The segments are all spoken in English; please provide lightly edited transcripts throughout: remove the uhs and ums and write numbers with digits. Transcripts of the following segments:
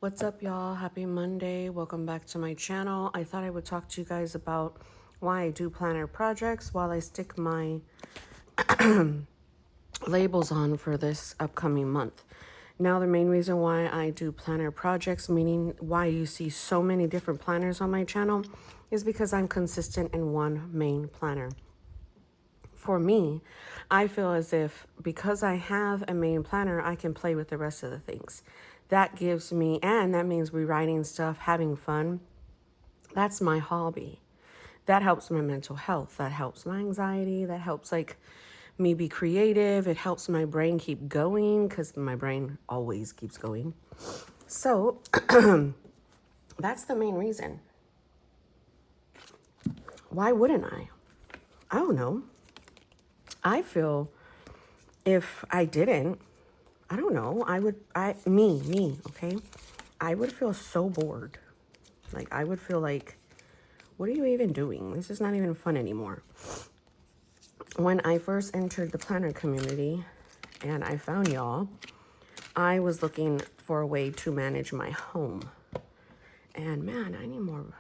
What's up, y'all? Happy Monday. Welcome back to my channel. I thought I would talk to you guys about why I do planner projects while I stick my labels on for this upcoming month. Now, the main reason why I do planner projects, meaning why you see so many different planners on my channel, is because I'm consistent in one main planner. For me, I feel as if because I have a main planner, I can play with the rest of the things. That gives me, and that means rewriting stuff, having fun. That's my hobby. That helps my mental health. That helps my anxiety. That helps me be creative. It helps my brain keep going because my brain always keeps going. So that's the main reason. Why wouldn't I? I don't know. I feel if I didn't, I don't know, okay? I would feel so bored. Like, I would feel like, what are you even doing? This is not even fun anymore. When I first entered the planner community and I found y'all, I was looking for a way to manage my home. And man, I need more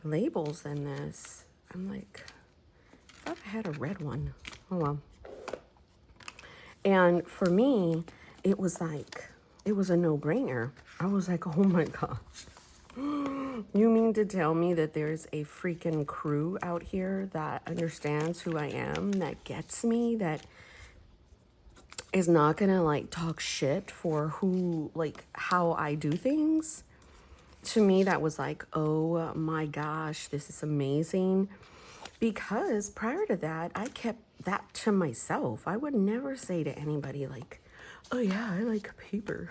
labels than this. I'm like, I thought I had a red one. Oh well. And for me, it was a no-brainer. I was like, oh my gosh. You mean to tell me that there's a freaking crew out here that understands who I am, that gets me, that is not gonna talk shit for how I do things? To me, that was like, oh my gosh, this is amazing. Because prior to that, I kept that to myself. I would never say to anybody oh yeah, I like paper.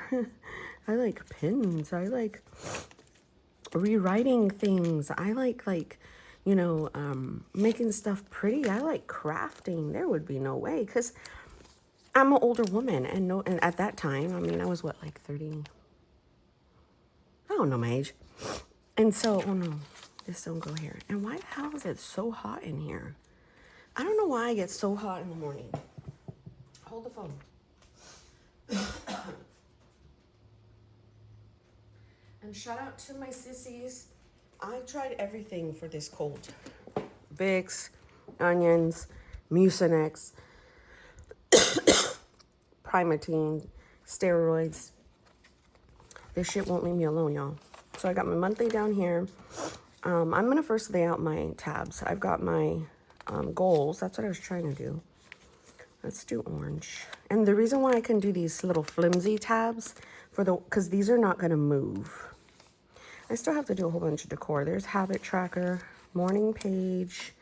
I like pens. I like rewriting things. I like making stuff pretty. I like crafting. There would be no way, because I'm an older woman, and at that time, I mean, I was 30. I don't know my age. And so, oh no, this don't go here. And why the hell is it so hot in here? I don't know why I get so hot in the morning. Hold the phone. And shout out to my sissies. I tried everything for this cold. Vicks, onions, Mucinex, Primatine, steroids. This shit won't leave me alone, y'all. So I got my monthly down here. I'm going to first lay out my tabs. I've got my goals. That's what I was trying to do. Let's do orange. And the reason why I can do these little flimsy tabs because these are not going to move. I still have to do a whole bunch of decor. There's habit tracker, morning page.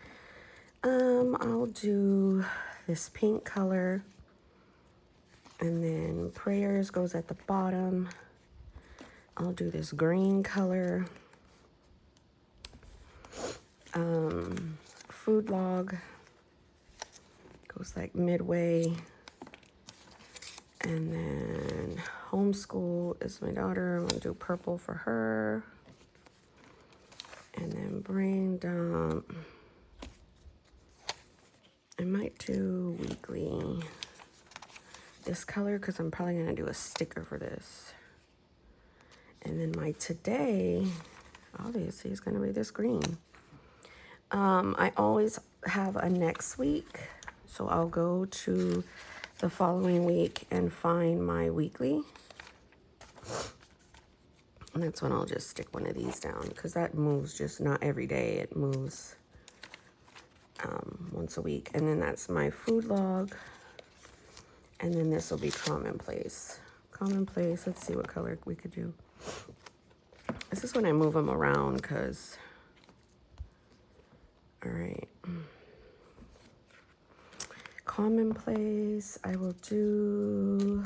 I'll do this pink color. And then prayers goes at the bottom. I'll do this green color. Food log goes midway. And then homeschool is my daughter. I'm gonna do purple for her. And then brain dump. I might do weekly this color because I'm probably gonna do a sticker for this. And then my today, obviously, is gonna be this green. I always have a next week, so I'll go to the following week and find my weekly. And that's when I'll just stick one of these down, because that moves just not every day. It moves once a week. And then that's my food log. And then this will be commonplace. Commonplace, let's see what color we could do. This is when I move them around, because, all right. Commonplace, I will do,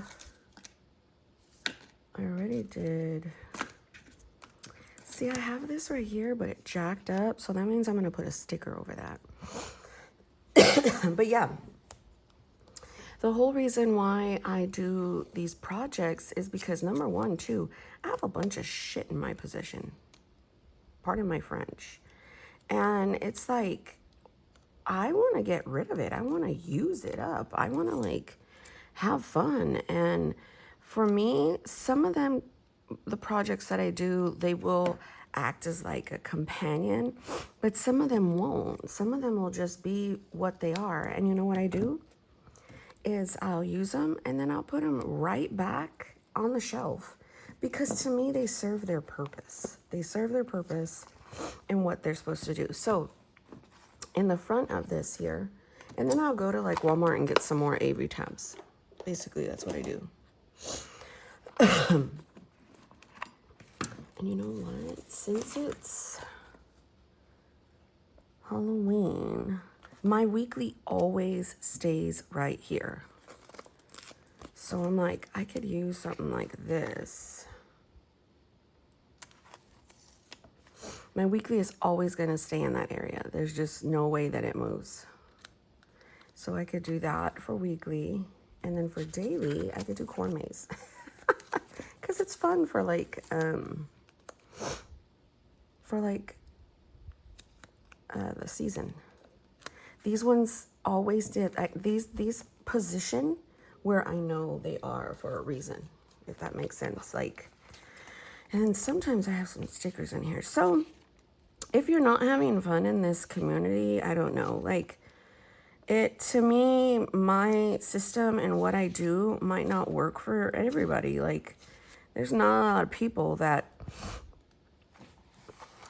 I already did. See, I have this right here, but it jacked up. So that means I'm going to put a sticker over that. But yeah, the whole reason why I do these projects is because number one, too, I have a bunch of shit in my possession. Pardon my French. And it's like, I want to get rid of it. I want to use it up. I want to have fun. And for me, some of them, the projects that I do, they will act as like a companion, but some of them won't. Some of them will just be what they are. And you know what I do? Is I'll use them and then I'll put them right back on the shelf, because to me they serve their purpose. They serve their purpose and what they're supposed to do. So in the front of this here, and then I'll go to like Walmart and get some more Avery tabs. Basically, that's what I do. And you know what? Since it's Halloween, my weekly always stays right here. So I'm like, I could use something like this. My weekly is always going to stay in that area. There's just no way that it moves. So I could do that for weekly. And then for daily, I could do corn maze. Because it's fun for like the season. These ones always did, these position where I know they are for a reason, if that makes sense. Like, and then sometimes I have some stickers in here. So if you're not having fun in this community, I don't know, like, it, to me, my system and what I do might not work for everybody. Like, there's not a lot of people that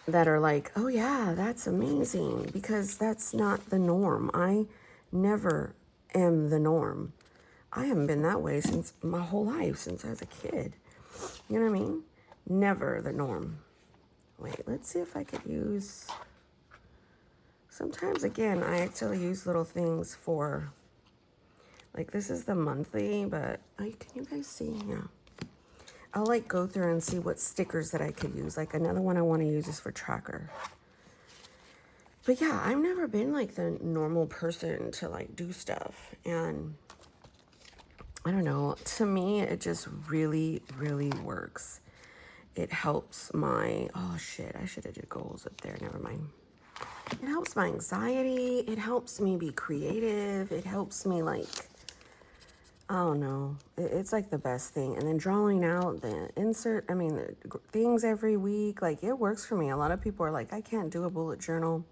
are like, oh yeah, that's amazing, because that's not the norm. I never am the norm. I haven't been that way since my whole life, since I was a kid. You know what I mean? Never the norm. Wait, let's see if I could use... Sometimes, again, I actually use little things for... Like, this is the monthly, but... can you guys see? Yeah. I'll, like, go through and see what stickers that I could use. Like, another one I want to use is for tracker. But, yeah, I've never been, like, the normal person to, like, do stuff. And... I don't know, to me, it just really, really works. It helps my, oh shit, I should have did goals up there, never mind. It helps my anxiety, it helps me be creative, it helps me like, I don't know, it's like the best thing. And then drawing out the the things every week, like it works for me. A lot of people are like, I can't do a bullet journal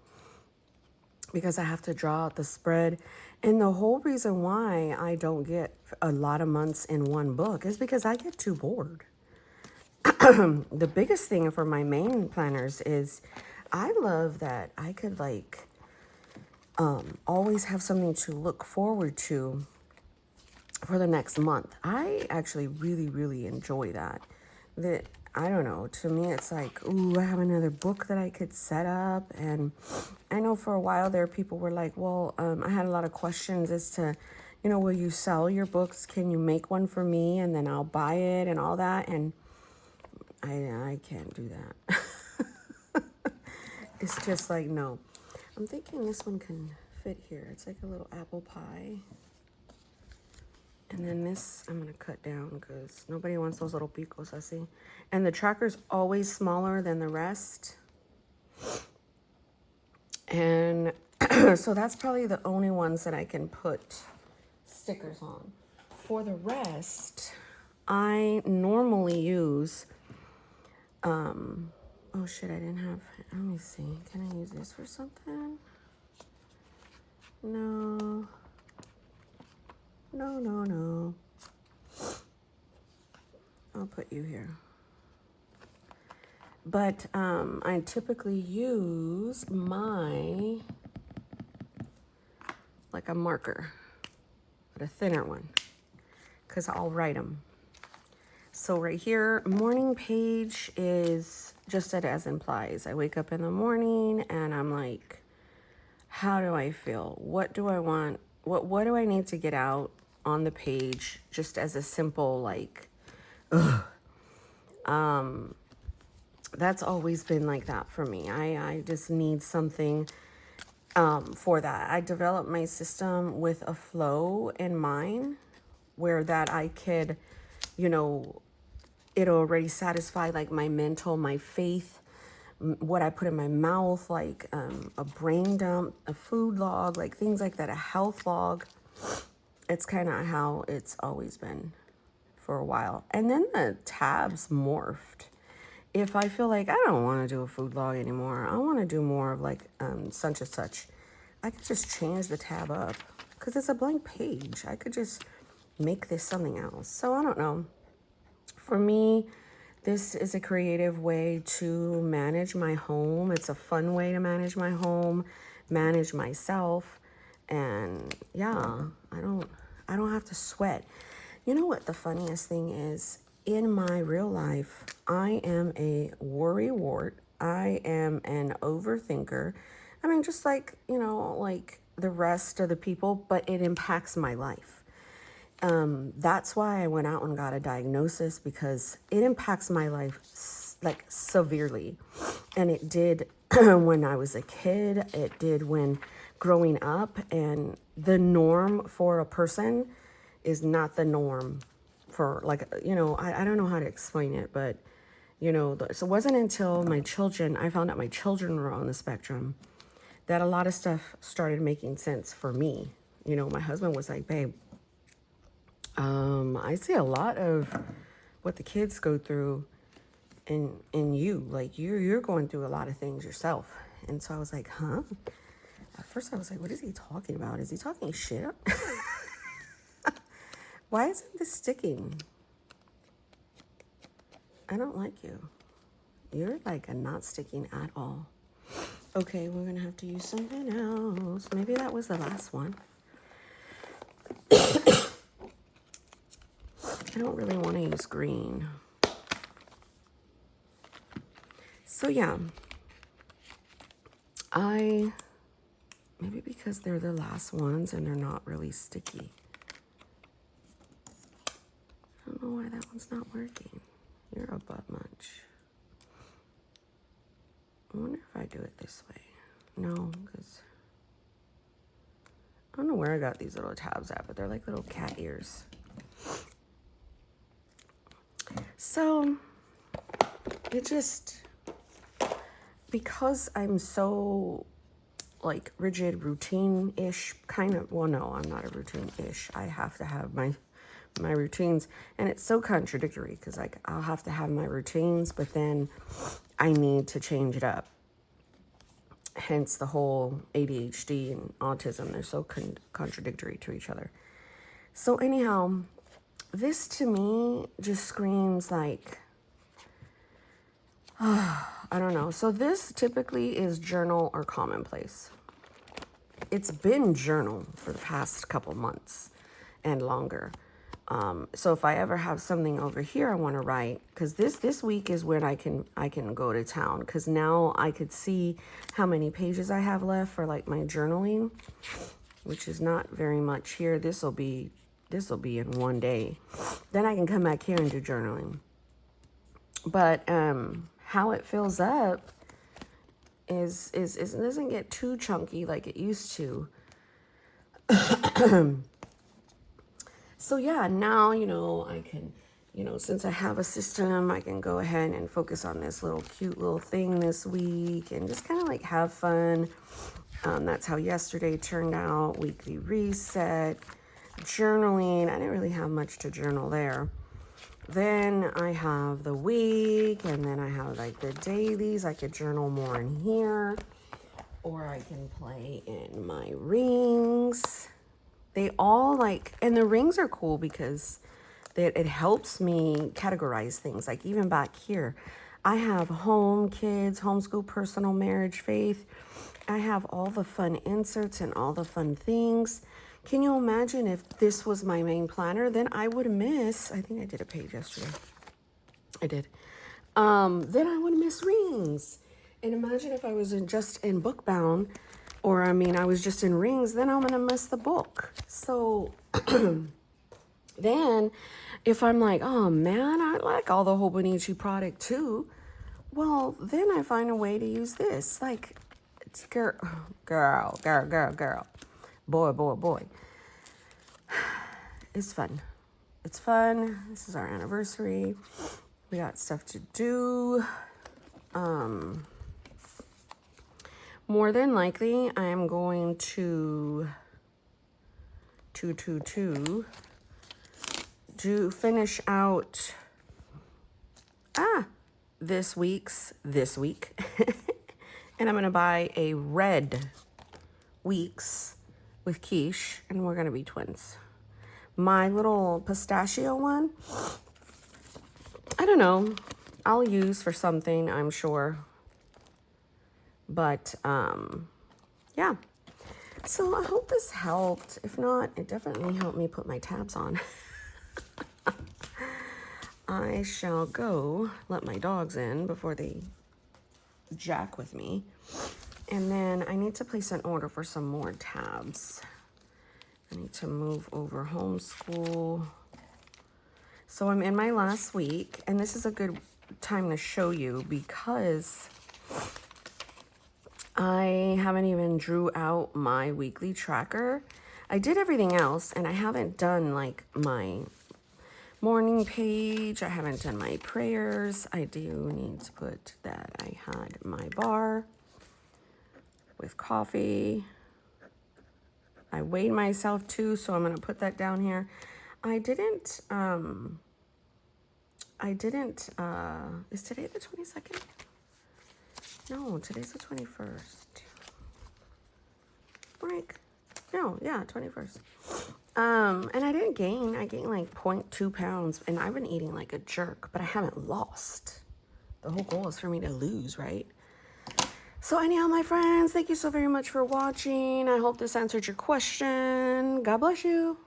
because I have to draw out the spread. And the whole reason why I don't get a lot of months in one book is because I get too bored. The biggest thing for my main planners is I love that I could like always have something to look forward to for the next month. I actually really, really enjoy that. That, I don't know, to me it's like, ooh, I have another book that I could set up. And I know for a while there, people were like, well, I had a lot of questions as to, you know, will you sell your books? Can you make one for me? And then I'll buy it and all that. And I can't do that. It's just like, no. I'm thinking this one can fit here. It's like a little apple pie. And then this, I'm going to cut down because nobody wants those little picos, I see. And the tracker's always smaller than the rest. And so that's probably the only ones that I can put stickers on. For the rest, I normally use, oh shit, I didn't have, let me see. Can I use this for something? No. No. I'll put you here. But I typically use my, like a marker, but a thinner one, because I'll write them. So right here, morning page is just as implies. I wake up in the morning and I'm like, how do I feel? What do I want? What do I need to get out on the page, just as a simple like, that's always been like that for me. I just need something for that. I developed my system with a flow in mind where that I could, you know, it'll already satisfy like my mental, my faith, what I put in my mouth, like a brain dump, a food log, like things like that, a health log. It's kind of how it's always been for a while. And then the tabs morphed. If I feel like I don't want to do a food log anymore, I want to do more of like such and such, I could just change the tab up because it's a blank page. I could just make this something else. So I don't know. For me, this is a creative way to manage my home. It's a fun way to manage my home, manage myself. And yeah, I don't have to sweat. You know what the funniest thing is? In my real life, I am a worrywart. I am an overthinker. I mean, just like, like the rest of the people, but it impacts my life. That's why I went out and got a diagnosis, because it impacts my life like severely. And it did when I was a kid, it did when growing up, and the norm for a person is not the norm for like, I don't know how to explain it, but so it wasn't until my children, I found out my children were on the spectrum, that a lot of stuff started making sense for me. My husband was like, babe, I see a lot of what the kids go through in you. Like you're going through a lot of things yourself. And so I was like, huh? At first I was like, what is he talking about? Is he talking shit? Why isn't this sticking? I don't like you. You're like not sticking at all. Okay, we're gonna have to use something else. Maybe that was the last one. I don't really want to use green. So yeah, maybe because they're the last ones and they're not really sticky. I don't know why that one's not working. You're a butt munch. I wonder if I do it this way. No, because I don't know where I got these little tabs at, but they're like little cat ears. So it just, because I'm so like rigid, routine-ish kind of, well, no, I'm not a routine-ish. I have to have my routines, and it's so contradictory because like I'll have to have my routines, but then I need to change it up. Hence the whole ADHD and autism. They're so contradictory to each other. So anyhow, this to me just screams like, I don't know. So this typically is journal or commonplace. It's been journal for the past couple months and longer. So if I ever have something over here I want to write, because this week is when I can go to town, because now I could see how many pages I have left for like my journaling, which is not very much here. This will be in one day. Then I can come back here and do journaling. But how it fills up is it doesn't get too chunky like it used to. So yeah, now, I can, since I have a system, I can go ahead and focus on this little cute little thing this week and just kind of like have fun. That's how yesterday turned out. Weekly reset, journaling. I didn't really have much to journal there. Then I have the week, and then I have like the dailies. I could journal more in here, or I can play in my rings. They all like, and the rings are cool because it helps me categorize things. Like even back here, I have home, kids, homeschool, personal, marriage, faith. I have all the fun inserts and all the fun things. Can you imagine if this was my main planner? Then I would miss, I think I did a page yesterday. I did. Then I would miss rings. And imagine if I was just in book bound, or I was just in rings, then I'm going to miss the book. So then if I'm like, oh man, I like all the Hobonichi product too. Well, then I find a way to use this. Like, girl, boy. It's fun. It's fun. This is our anniversary. We got stuff to do. More than likely, I am going to 222 to finish out this week. And I'm going to buy a red Weeks with quiche, and we're going to be twins. My little pistachio one, I don't know, I'll use for something, I'm sure. But, yeah. So I hope this helped. If not, it definitely helped me put my tabs on. I shall go let my dogs in before they jack with me. And then I need to place an order for some more tabs. I need to move over homeschool. So I'm in my last week, and this is a good time to show you because I haven't even drew out my weekly tracker. I did everything else, and I haven't done like my morning page. I haven't done my prayers. I do need to put that I had my bar with coffee. I weighed myself too, so I'm going to put that down here. I didn't, is today the 22nd? No, today's the 21st. Like, no, yeah, 21st. And I didn't gain. I gained like 0.2 pounds, and I've been eating like a jerk, but I haven't lost. The whole goal is for me to lose, right? So anyhow, my friends, thank you so very much for watching. I hope this answered your question. God bless you.